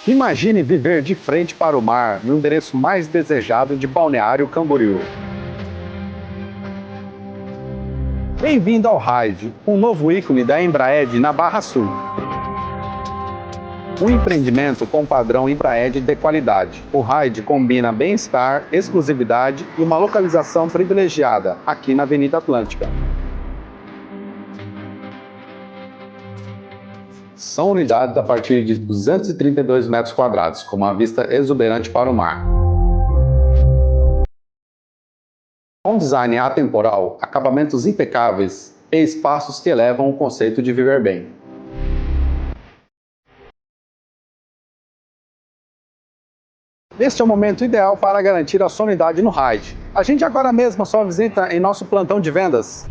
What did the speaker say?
Imagine viver de frente para o mar no endereço mais desejado de Balneário Camboriú. Bem-vindo ao Ride, um novo ícone da Embraed na Barra Sul. Um empreendimento com padrão Embraed de qualidade. O Ride combina bem-estar, exclusividade e uma localização privilegiada, aqui na Avenida Atlântica. São unidades a partir de 232 metros quadrados, com uma vista exuberante para o mar. Com design atemporal, acabamentos impecáveis e espaços que elevam o conceito de viver bem. Este é o momento ideal para garantir a sua unidade no Ride. Agende agora mesmo a sua visita em nosso plantão de vendas.